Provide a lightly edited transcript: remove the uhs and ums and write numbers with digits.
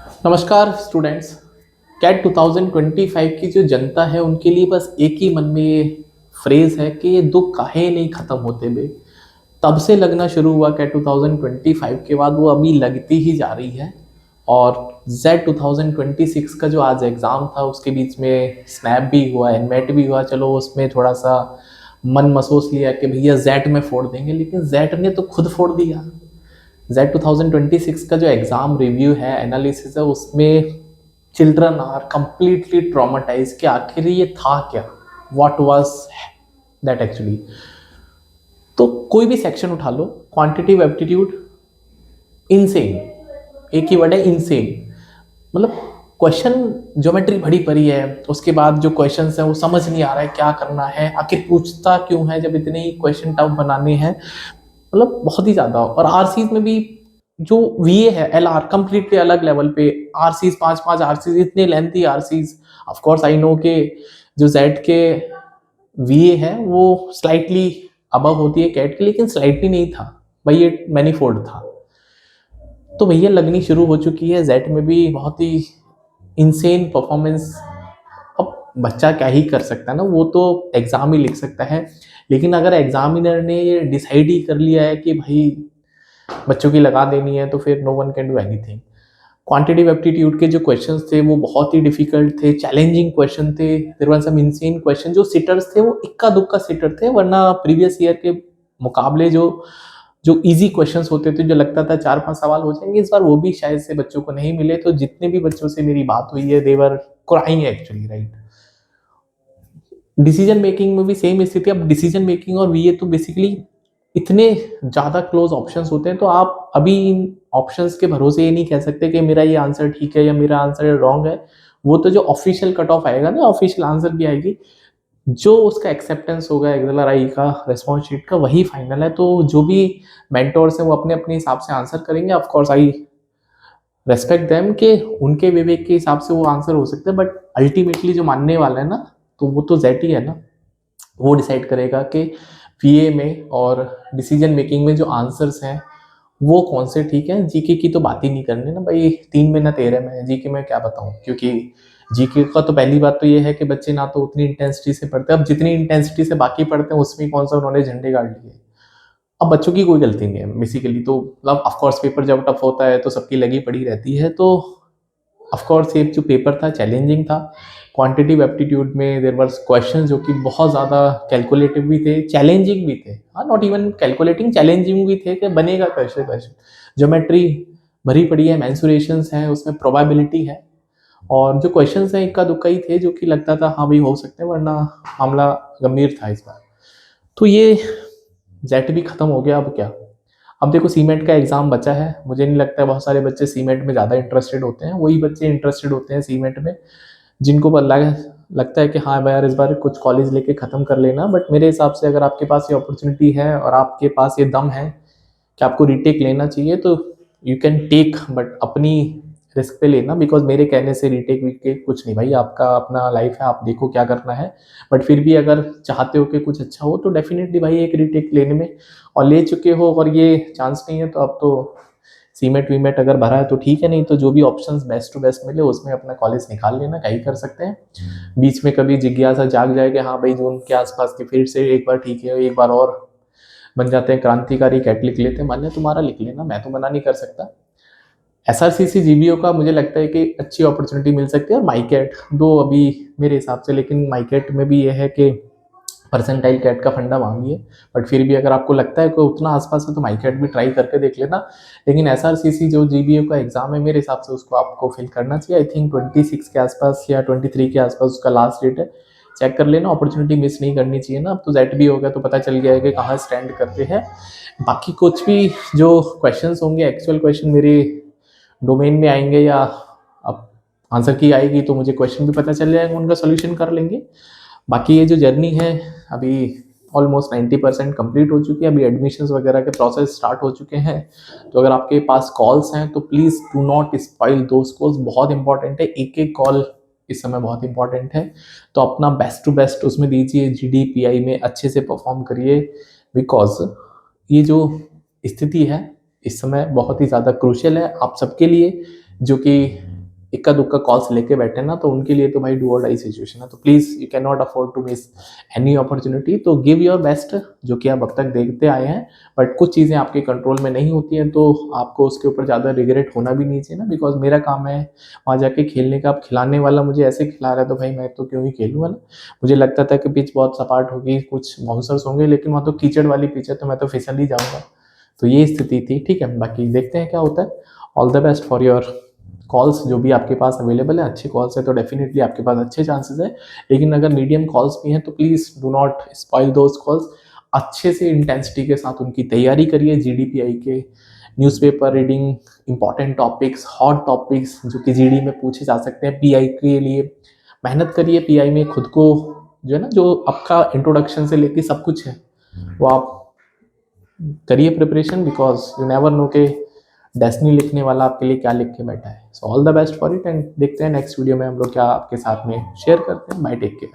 नमस्कार students. Cat 2025 की जो जनता है उनके लिए बस एक ही मन में ये फ्रेज है कि ये दुख काहे नहीं ख़त्म होते बे। तब से लगना शुरू हुआ कैट 2025 के बाद वो अभी लगती ही जा रही है। और जेड 2026 का जो आज एग्ज़ाम था उसके बीच में स्नैप भी हुआ, एनमेट भी हुआ। चलो उसमें थोड़ा सा मन महसूस लिया कि भैया जेट में फोड़ देंगे, लेकिन जेट ने तो खुद फोड़ दिया। जेड 2026 का जो एग्ज़ाम रिव्यू है, एनालिसिस है, उसमें चिल्ड्रन आर कंप्लीटली ट्रॉमाटाइज कि आखिर ये था क्या, व्हाट वाज दैट एक्चुअली। तो कोई भी सेक्शन उठा लो, क्वांटिटिव एप्टीट्यूड इनसेन, एक ही वर्ड है इनसेन। मतलब क्वेश्चन ज्योमेट्री भरी पड़ी है, उसके बाद जो क्वेश्चन है वो समझ नहीं आ रहा है क्या करना है, आखिर पूछता क्यों है जब इतने ही क्वेश्चन टफ बनाने हैं। मतलब बहुत ही ज़्यादा। और आरसीज में भी जो वीए है, एलआर कंप्लीटली अलग लेवल पे। आरसीज पांच पांच आरसीज, इतने lengthy RCs. Of course I know के जो जेड के वीए है वो स्लाइटली अबव होती है कैट की, लेकिन स्लाइटली नहीं था भाई, ये मैनीफोल्ड था। तो भैया लगनी शुरू हो चुकी है जेड में भी बहुत ही इंसेन परफॉर्मेंस। अब बच्चा क्या ही कर सकता है ना, वो तो एग्जाम ही लिख सकता है। लेकिन अगर एग्जामिनर ने ये डिसाइड ही कर लिया है कि भाई बच्चों की लगा देनी है, तो फिर no one can do anything. Quantitative aptitude के जो क्वेश्चंस थे वो बहुत ही डिफिकल्ट थे, चैलेंजिंग क्वेश्चन थे। There were some insane question. जो सिटर्स थे वो इक्का दुक्का सिटर थे, वरना प्रीवियस ईयर के मुकाबले जो जो इजी क्वेश्चंस होते थे, जो लगता था 4-5 सवाल हो जाएंगे, इस बार वो भी शायद से बच्चों को नहीं मिले। तो जितने भी बच्चों से मेरी बात हुई है, they were crying actually, right. Decision making में भी सेम स्थिति। अब डिसीजन मेकिंग और वीए तो बेसिकली इतने ज़्यादा क्लोज ऑप्शंस होते हैं, तो आप अभी इन ऑप्शंस के भरोसे ये नहीं कह सकते कि मेरा ये आंसर ठीक है या मेरा आंसर रॉन्ग है। वो तो जो ऑफिशियल कट ऑफ आएगा ना, ऑफिशियल आंसर भी आएगी, जो उसका एक्सेप्टेंस होगा एक्सएलआरआई का, रेस्पॉन्स शीट का, वही फाइनल है। तो जो भी मेंटोर्स हैं वो अपने अपने हिसाब से आंसर करेंगे। Of course I respect them कि उनके विवेक के हिसाब से वो आंसर हो सकते हैं, बट अल्टीमेटली जो मानने वाला है ना, तो वो तो जेट ही है ना। वो डिसाइड करेगा कि पीए में और डिसीजन मेकिंग में जो आंसर्स हैं वो कौन से ठीक है। जीके की तो बात ही नहीं करनी ना भाई, 3 महीना तेरे में जीके में क्या बताऊं। क्योंकि जीके का तो पहली बात तो ये है कि बच्चे ना तो उतनी इंटेंसिटी से पढ़ते हैं, अब जितनी इंटेंसिटी से बाकी पढ़ते हैं उसमें कौन सा उन्होंने झंडे गाड़ लिए। अब बच्चों की कोई गलती नहीं है बेसिकली। तो मतलब ऑफकोर्स पेपर जब टफ होता है तो सबकी लगी पड़ी रहती है। तो ऑफकोर्स ये जो पेपर था चैलेंजिंग था। क्वांटिटिव एप्टीट्यूड में देयर वर क्वेश्चन जो कि बहुत ज़्यादा कैलकुलेटिव भी थे, चैलेंजिंग भी थे। हाँ, नॉट इवन कैलकुलेटिंग, चैलेंजिंग भी थे कि बनेगा कैसे क्वेश्चन। ज्योमेट्री भरी पड़ी है, मैंसुरेशंस हैं, उसमें प्रोबेबिलिटी है। और जो क्वेश्चंस हैं इक्का दुक्का ही थे, जो कि लगता था हाँ भाई हो सकते हैं, वरना मामला गंभीर था इस बार। तो ये जेट भी खत्म हो गया। अब क्या, अब देखो सीमेंट का एग्जाम बचा है। मुझे नहीं लगता है बहुत सारे बच्चे सीमेंट में ज़्यादा इंटरेस्टेड होते हैं। वही बच्चे इंटरेस्टेड होते हैं सीमेंट में जिनको लगता है कि हाँ भाई यार इस बार कुछ कॉलेज लेके ख़त्म कर लेना। बट मेरे हिसाब से अगर आपके पास ये अपॉर्चुनिटी है और आपके पास ये दम है कि आपको रीटेक लेना चाहिए, तो यू कैन टेक, बट अपनी रिस्क पे लेना। बिकॉज मेरे कहने से रीटेक वीटेक कुछ नहीं भाई, आपका अपना लाइफ है, आप देखो क्या करना है। बट फिर भी अगर चाहते हो कि कुछ अच्छा हो तो डेफिनेटली भाई एक रीटेक लेने में, और ले चुके हो और ये चांस नहीं है तो अब तो सीमेट वीमेट अगर भरा है तो ठीक है, नहीं तो जो भी ऑप्शंस बेस्ट टू बेस्ट मिले उसमें अपना कॉलेज निकाल लेना, क्या ही कर सकते हैं। बीच में कभी जिज्ञासा जाग जाए कि हाँ भाई जून के आसपास के फिर से एक बार ठीक है, एक बार और बन जाते हैं क्रांतिकारी, कैट लिख लेते हैं, मान्य तुम्हारा लिख लेना, मैं तो मना नहीं कर सकता। एसआरसीसी जीबीओ का मुझे लगता है कि अच्छी अपॉर्चुनिटी मिल सकती है। और माइकेट दो अभी मेरे हिसाब से, लेकिन माइकेट में भी ये है कि परसेंटाइल कैट का फंडा मांगी है। बट फिर भी अगर आपको लगता है कि उतना आसपास है तो माइकेट भी ट्राई करके देख लेना। लेकिन एसआरसीसी जो जीबीओ का एग्जाम है मेरे हिसाब से उसको आपको फिल करना चाहिए। आई थिंक 26 के आसपास या 23 के आसपास उसका लास्ट डेट है। चेक कर लेना, अपॉर्चुनिटी मिस नहीं करनी चाहिए ना। अब तो जेट भी हो गया तो पता चल गया है कि कहाँ स्टैंड करते हैं। बाकी कुछ भी जो क्वेश्चंस होंगे, एक्चुअल क्वेश्चन मेरे डोमेन में आएंगे या अब आंसर की आएगी तो मुझे क्वेश्चन भी पता चल जाएगा, उनका सोल्यूशन कर लेंगे। बाकी ये जो जर्नी है अभी ऑलमोस्ट 90% कंप्लीट हो चुकी है। अभी एडमिशन्स वगैरह के प्रोसेस स्टार्ट हो चुके हैं। तो अगर आपके पास कॉल्स हैं तो please do not spoil those calls, बहुत इंपॉर्टेंट है। एक एक कॉल इस समय बहुत इंपॉर्टेंट है। तो अपना बेस्ट टू बेस्ट उसमें दीजिए, जीडीपीआई में अच्छे से परफॉर्म करिए। बिकॉज ये जो स्थिति है इस समय बहुत ही ज़्यादा क्रूशियल है आप सबके लिए, जो कि इक्का दुक्का कॉल्स लेके बैठे ना, तो उनके लिए तो भाई डू और डाई सिचुएशन है। तो please you can not afford to miss any opportunity. तो गिव योर बेस्ट, जो कि आप अब तक देखते आए हैं। बट कुछ चीज़ें आपके कंट्रोल में नहीं होती हैं, तो आपको उसके ऊपर ज़्यादा रिग्रेट होना भी नहीं चाहिए ना, बिकॉज मेरा काम है वहाँ जाके खेलने का। अब खिलाने वाला मुझे ऐसे खिला रहा है तो भाई मैं तो क्यों ही खेलूँगा ना। मुझे लगता था कि पिच बहुत सपाट होगी, कुछ बाउंसर्स होंगे, लेकिन वहाँ तो कीचड़ वाली पिच है, तो मैं तो फिसल ही जाऊँगा। तो ये स्थिति थी, ठीक है। बाकी देखते हैं क्या होता है। All the best for your calls जो भी आपके पास अवेलेबल है। अच्छे कॉल्स है तो डेफिनेटली आपके पास अच्छे चांसेस है, लेकिन अगर मीडियम कॉल्स भी हैं तो please do not spoil those calls. अच्छे से इंटेंसिटी के साथ उनकी तैयारी करिए। जीडीपीआई के newspaper reading, important topics, hot topics जो कि जीडी में पूछे जा सकते हैं, पीआई के लिए मेहनत करिए। पीआई में खुद को जो है ना, जो आपका इंट्रोडक्शन से लेके सब कुछ है वो आप करिए preparation, because you never know के डेस्टिनी लिखने वाला आपके लिए क्या लिख के बैठा है। So all the best for it, and देखते हैं नेक्स्ट वीडियो में हम लोग क्या आपके साथ में शेयर करते हैं। Bye, take care.